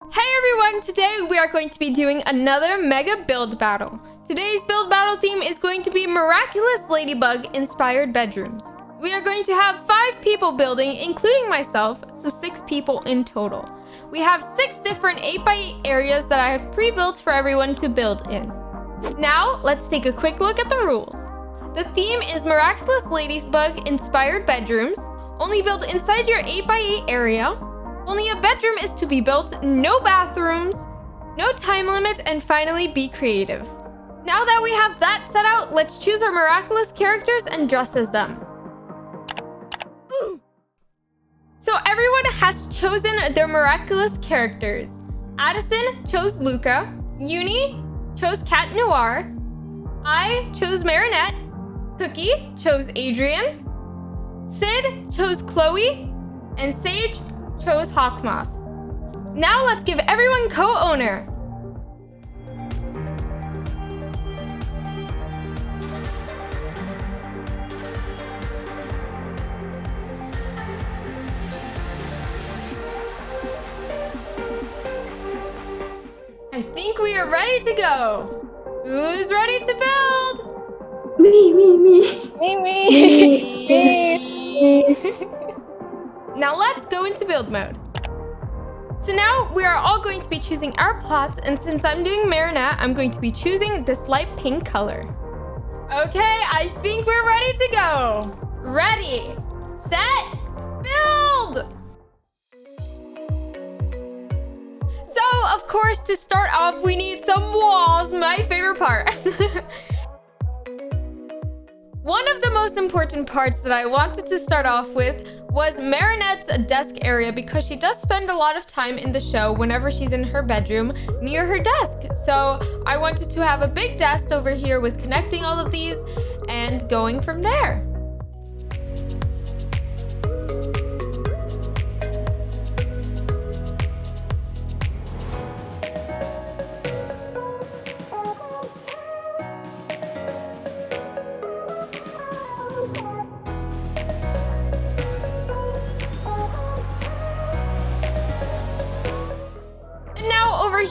Hey everyone, today we are going to be doing another mega build battle. Today's build battle theme is going to be Miraculous Ladybug inspired bedrooms. We are going to have 5 people building, including myself, so 6 people in total. We have 6 different 8x8 areas that I have pre-built for everyone to build in. Now, let's take a quick look at the rules. The theme is Miraculous Ladybug inspired bedrooms. Only build inside your 8x8 area. Only a bedroom is to be built, no bathrooms, no time limit, and finally be creative. Now that we have that set out, let's choose our miraculous characters and dress as them. So everyone has chosen their miraculous characters. Addison chose Luca, Uni chose Cat Noir, I chose Marinette, Cookie chose Adrian, Sid chose Chloe, and Sage chose Hawkmoth. Now let's give everyone co-owner. I think we are ready to go. Who's ready to build? Me. Now let's go into build mode. So now we are all going to be choosing our plots, and since I'm doing Marinette, I'm going to be choosing this light pink color. Okay, I think we're ready to go. Ready, set, build! So, of course, to start off, we need some walls, my favorite part. One of the most important parts that I wanted to start off with was Marinette's desk area, because she does spend a lot of time in the show whenever she's in her bedroom near her desk. So I wanted to have a big desk over here with connecting all of these and going from there.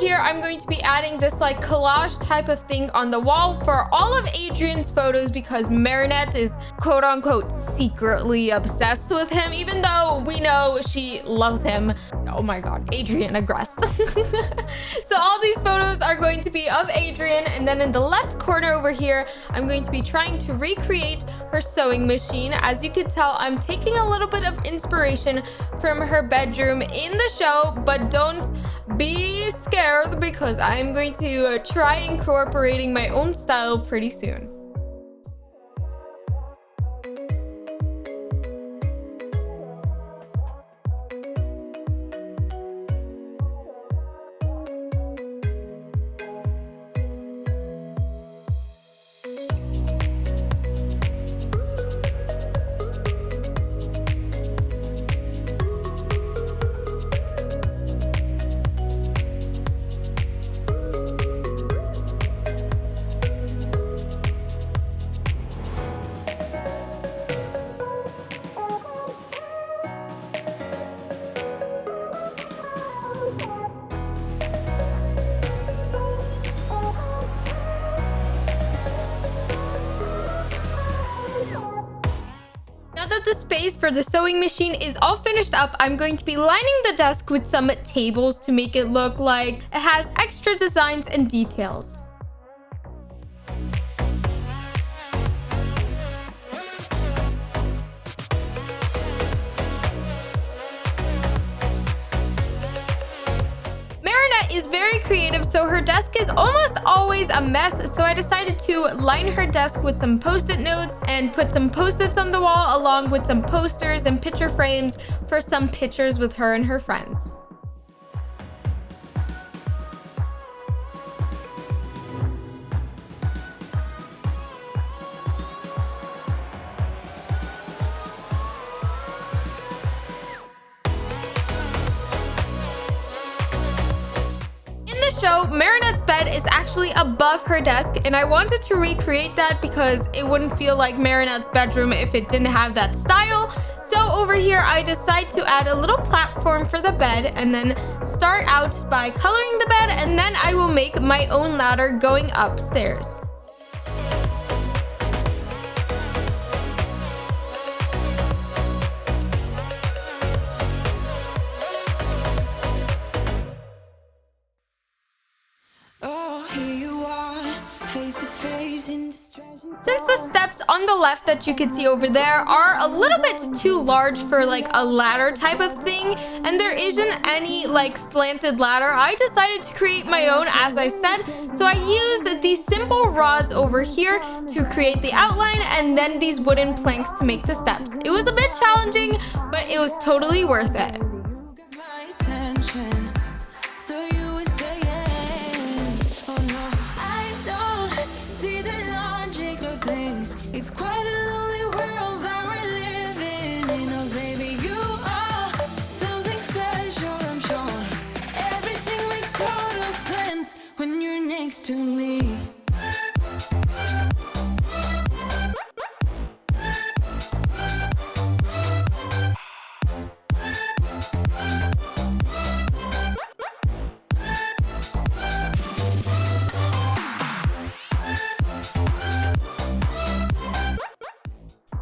Here I'm going to be adding this like collage type of thing on the wall for all of Adrian's photos, because Marinette is quote unquote secretly obsessed with him, even though we know she loves him. Oh my god, Adrian aggressed. So all these photos are going to be of Adrian, and then in the left corner over here I'm going to be trying to recreate her sewing machine. As you can tell, I'm taking a little bit of inspiration from her bedroom in the show, but don't be scared because I'm going to try incorporating my own style pretty soon. The space for the sewing machine is all finished up, I'm going to be lining the desk with some tables to make it look like it has extra designs and details. Is very creative, so her desk is almost always a mess, so I decided to line her desk with some post-it notes and put some post-its on the wall along with some posters and picture frames for some pictures with her and her friends. show, Marinette's bed is actually above her desk, and I wanted to recreate that because it wouldn't feel like Marinette's bedroom if it didn't have that style. So over here, I decide to add a little platform for the bed and then start out by coloring the bed, and then I will make my own ladder going upstairs. Since the steps on the left that you can see over there are a little bit too large for like a ladder type of thing, and there isn't any like slanted ladder, I decided to create my own, as I said. So I used these simple rods over here to create the outline, and then these wooden planks to make the steps. It was a bit challenging, but it was totally worth it. It's quite a lonely world that we're living in. Oh, baby, you are something special, I'm sure. Everything makes total sense when you're next to me.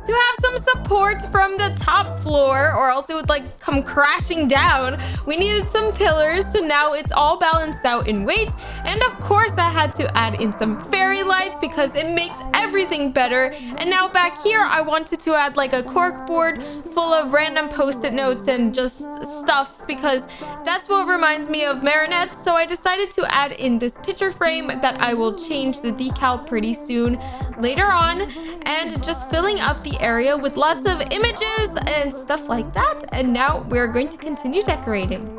To have some support from the top floor, or else it would like come crashing down, we needed some pillars, so now it's all balanced out in weight. And of course I had to add in some fairy lights because it makes everything better. And now back here I wanted to add like a cork board full of random post-it notes and just stuff, because that's what reminds me of Marinette. So I decided to add in this picture frame that I will change the decal pretty soon later on, and just filling up the area with lots of images and stuff like that. And now we're going to continue decorating.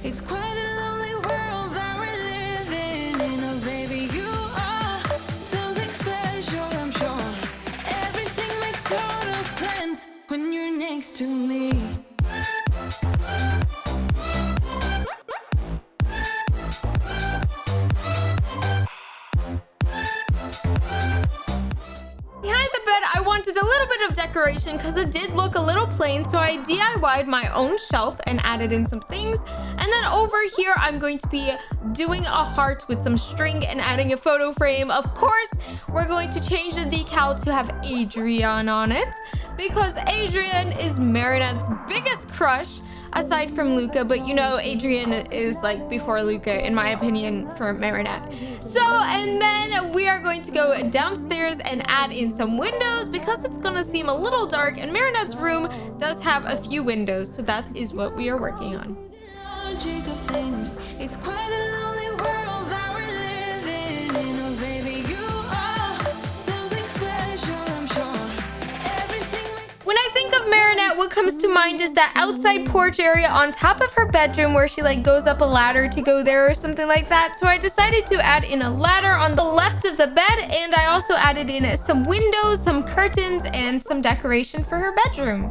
It's quite a lonely world that we're living in. Oh, baby, you are something special, I'm sure. Everything makes total sense when you're next to me. I wanted a little bit of decoration because it did look a little plain, so I DIY'd my own shelf and added in some things. And then over here I'm going to be doing a heart with some string and adding a photo frame. Of course, we're going to change the decal to have Adrian on it, because Adrian is Marinette's biggest crush aside from Luca, but you know Adrian is like before Luca in my opinion for Marinette. So, and then we are going to go downstairs and add in some windows because it's gonna seem a little dark, and Marinette's room does have a few windows, so that is what we are working on. It's quite a lonely world that we're living in. Oh, baby, you are something special, I'm sure. When I think of Marinette, what comes to mind is that outside porch area on top of her bedroom where she like goes up a ladder to go there or something like that. So I decided to add in a ladder on the left of the bed, and I also added in some windows, some curtains, and some decoration for her bedroom.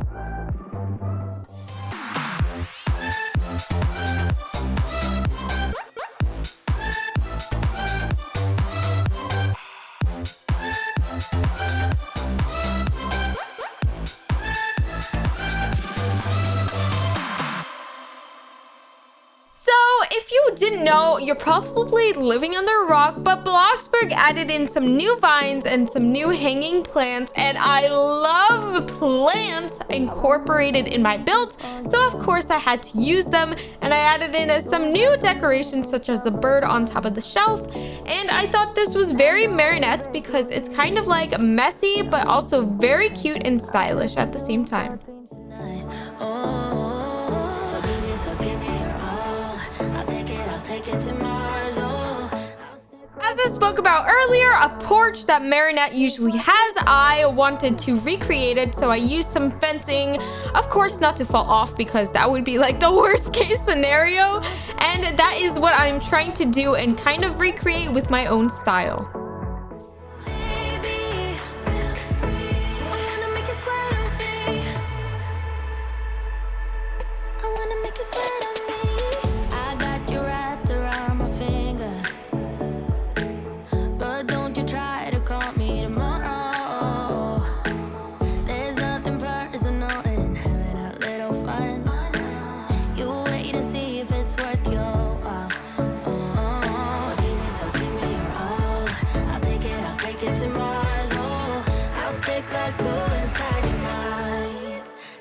If you didn't know, you're probably living under a rock, but Bloxburg added in some new vines and some new hanging plants, and I love plants incorporated in my build, so of course I had to use them, and I added in some new decorations such as the bird on top of the shelf. And I thought this was very Marinette because it's kind of like messy but also very cute and stylish at the same time. As I spoke about earlier, a porch that Marinette usually has, I wanted to recreate it, so I used some fencing, of course not to fall off because that would be like the worst case scenario, and that is what I'm trying to do and kind of recreate with my own style. I got you wrapped around my finger.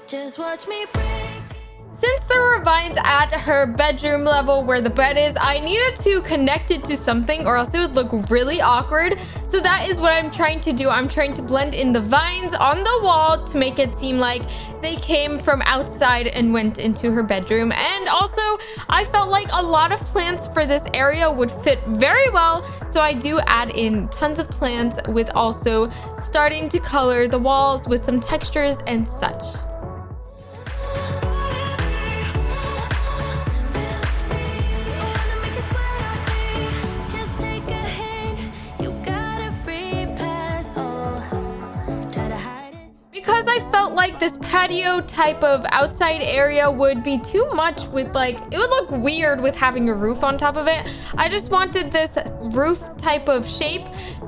Just watch me break. Since there were vines at her bedroom level where the bed is, I needed to connect it to something or else it would look really awkward. So that is what I'm trying to do. I'm trying to blend in the vines on the wall to make it seem like they came from outside and went into her bedroom. And also, I felt like a lot of plants for this area would fit very well. So I do add in tons of plants with also starting to color the walls with some textures and such. Because I felt like this patio type of outside area would be too much with like, it would look weird with having a roof on top of it. I just wanted this roof type of shape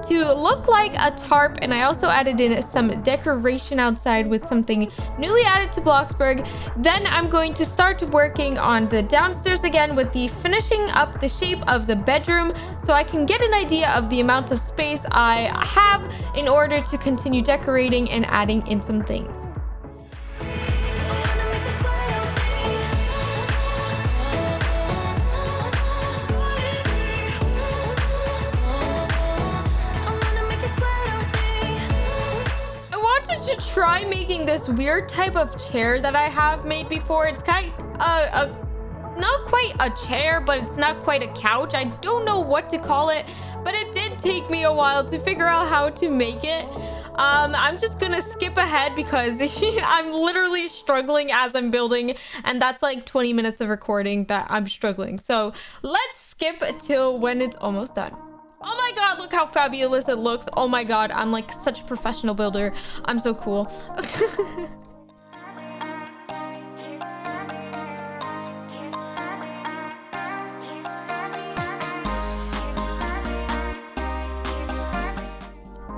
to look like a tarp, and I also added in some decoration outside with something newly added to Bloxburg. Then I'm going to start working on the downstairs again with the finishing up the shape of the bedroom so I can get an idea of the amount of space I have in order to continue decorating and adding in some things. To try making this weird type of chair that I have made before. It's kind of not quite a chair, but it's not quite a couch. I don't know what to call it, but it did take me a while to figure out how to make it. I'm just gonna skip ahead because I'm literally struggling as I'm building, and that's like 20 minutes of recording that I'm struggling. So let's skip till when it's almost done. Oh my god, look how fabulous it looks. Oh my god, I'm like such a professional builder. I'm so cool.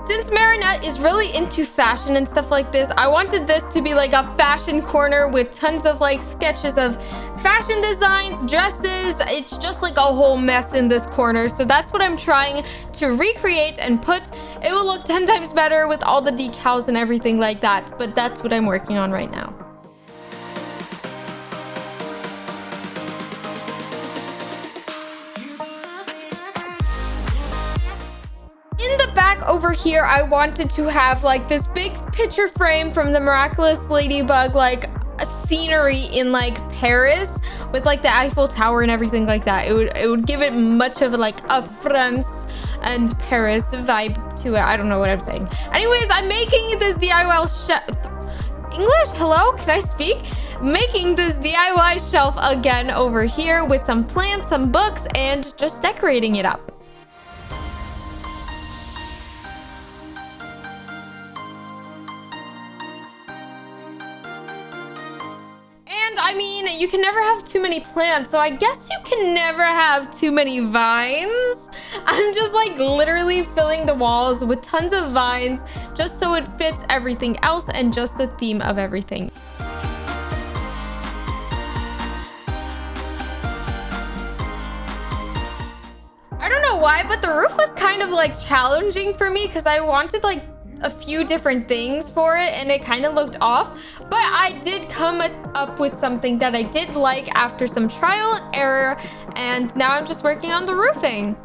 Since Marinette is really into fashion and stuff like this, I wanted this to be like a fashion corner with tons of like sketches of fashion designs, dresses. It's just like a whole mess in this corner. So that's what I'm trying to recreate and put. It will look 10 times better with all the decals and everything like that. But that's what I'm working on right now. In the back over here, I wanted to have like this big picture frame from the Miraculous Ladybug, like a scenery in like Paris with like the Eiffel Tower and everything like that. It would give it much of like a France and Paris vibe to it. I don't know what I'm saying. Anyways, I'm making this DIY English, hello, can I speak? Making this DIY shelf again over here with some plants, some books, and just decorating it up. I mean, you can never have too many plants, so I guess you can never have too many vines. I'm just like literally filling the walls with tons of vines just so it fits everything else and just the theme of everything. I don't know why, but the roof was kind of like challenging for me because I wanted like a few different things for it and it kind of looked off, but I did come up with something that I did like after some trial and error, and now I'm just working on the roofing.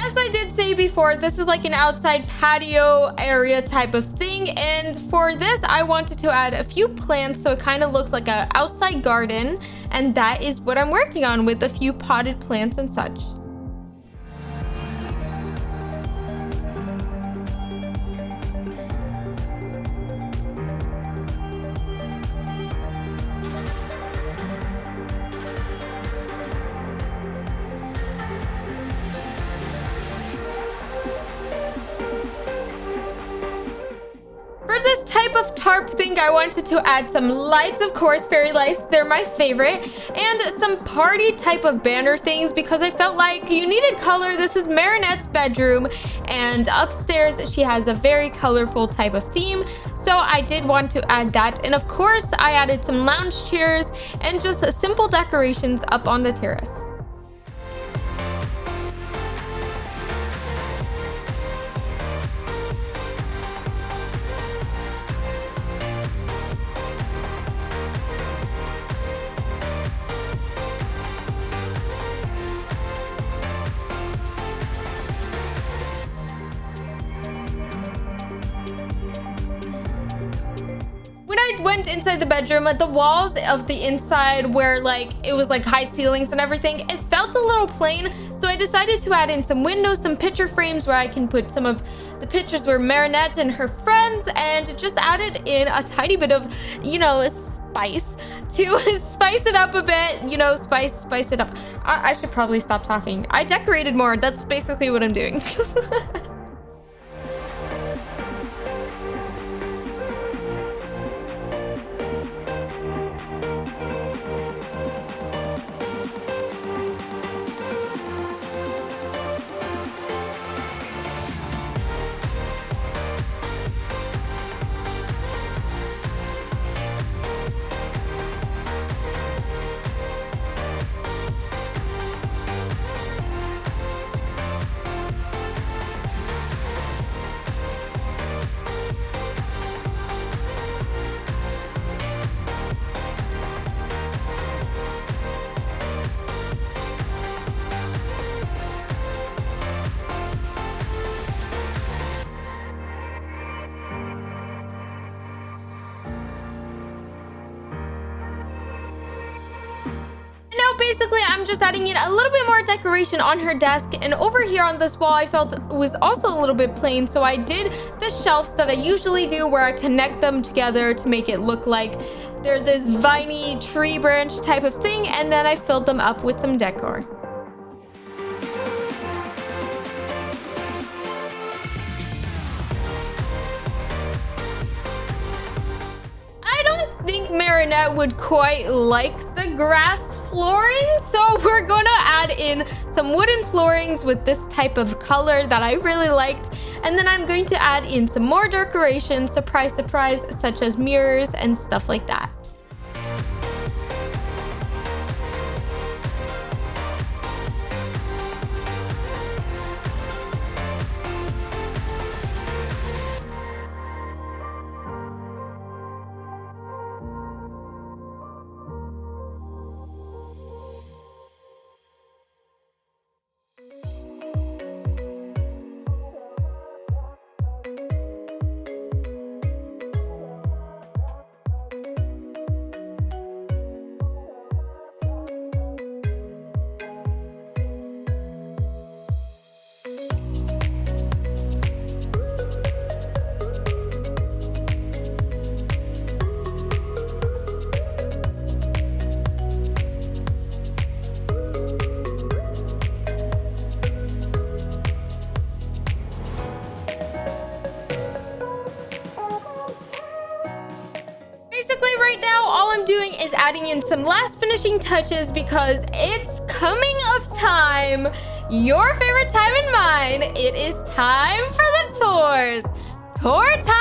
As I did say before, this is like an outside patio area type of thing, and for this I wanted to add a few plants so it kind of looks like an outside garden, and that is what I'm working on with a few potted plants and such. think I wanted to add some lights, of course, fairy lights, they're my favorite, and some party type of banner things because I felt like you needed color. This is Marinette's bedroom, and upstairs she has a very colorful type of theme, so I did want to add that. And of course, I added some lounge chairs and just simple decorations up on the terrace. Went inside the bedroom, the walls of the inside where like it was like high ceilings and everything, it felt a little plain, so I decided to add in some windows, some picture frames where I can put some of the pictures where Marinette and her friends, and just added in a tiny bit of, you know, spice to spice it up a bit, you know, spice it up. I should probably stop talking. I decorated more. That's basically what I'm doing. Basically, I'm just adding in a little bit more decoration on her desk, and over here on this wall I felt was also a little bit plain, so I did the shelves that I usually do where I connect them together to make it look like they're this viney tree branch type of thing, and then I filled them up with some decor. I don't think Marinette would quite like the grass flooring, so we're gonna add in some wooden floorings with this type of color that I really liked, and then I'm going to add in some more decorations, surprise, such as mirrors and stuff like that. Right now, all I'm doing is adding in some last finishing touches because it's coming of time. Your favorite time and mine. It is time for the tours. Tour time!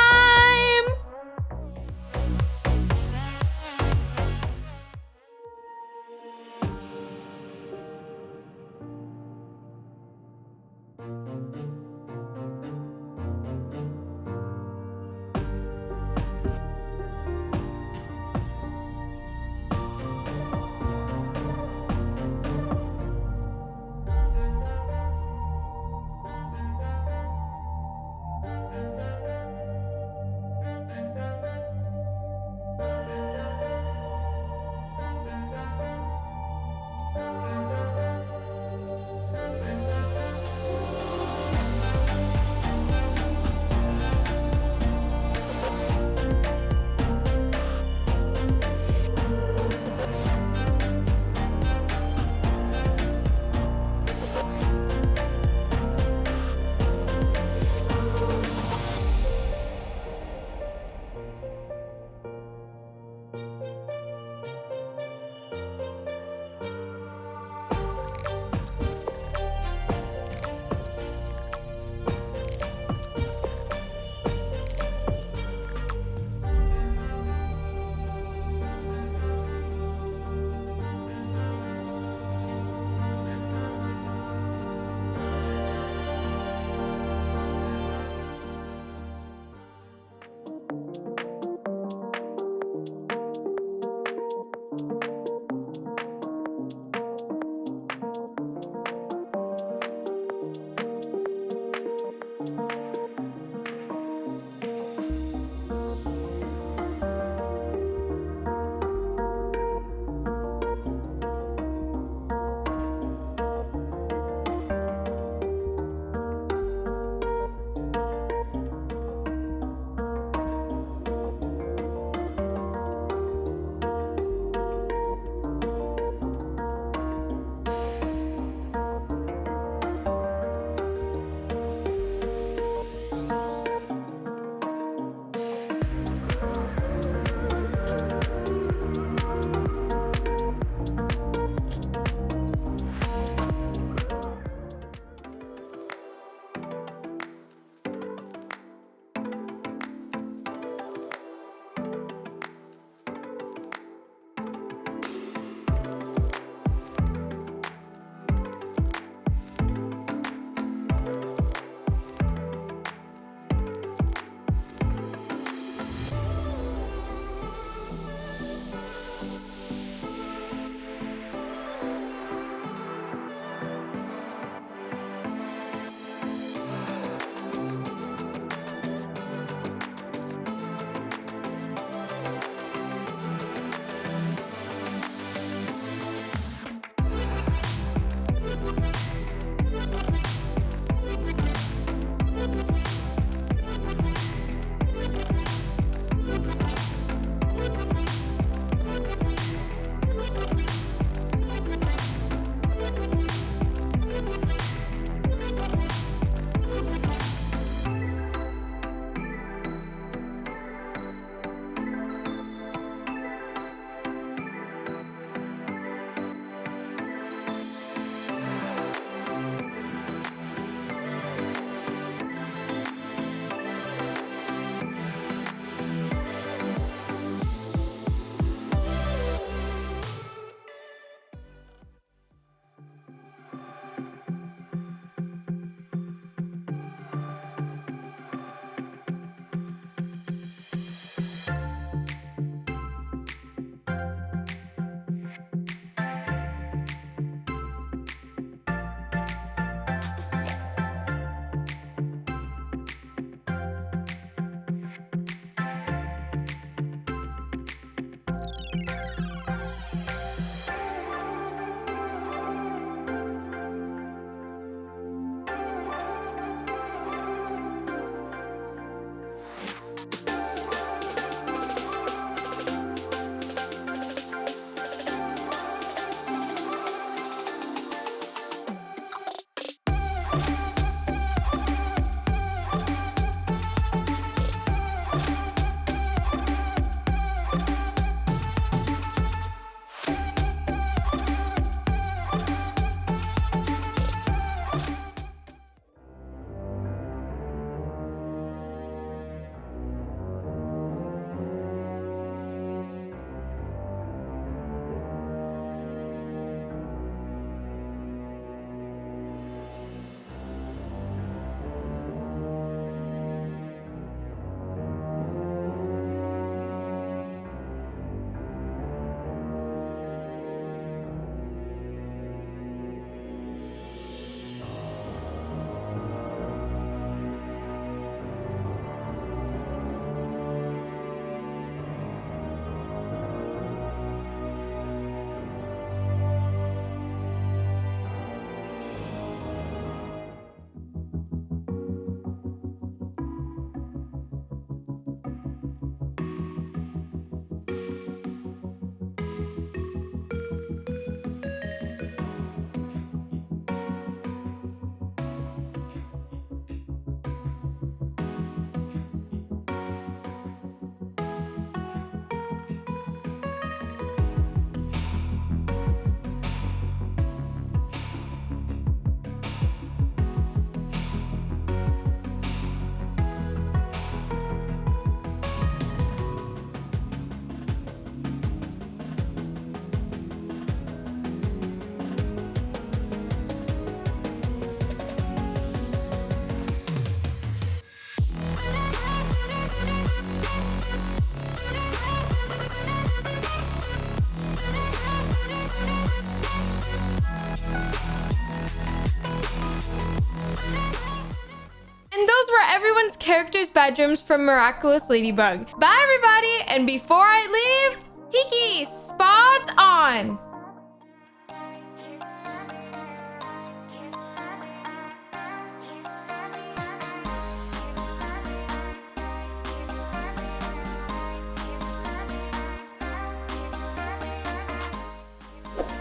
characters' bedrooms from Miraculous Ladybug. Bye, everybody, and before I leave, Tiki, spots on!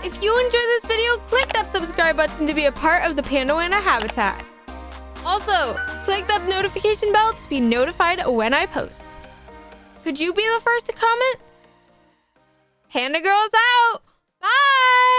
If you enjoyed this video, click that subscribe button to be a part of the Panda habitat. Also, click that notification bell to be notified when I post. Could you be the first to comment? Panda Girl's out! Bye!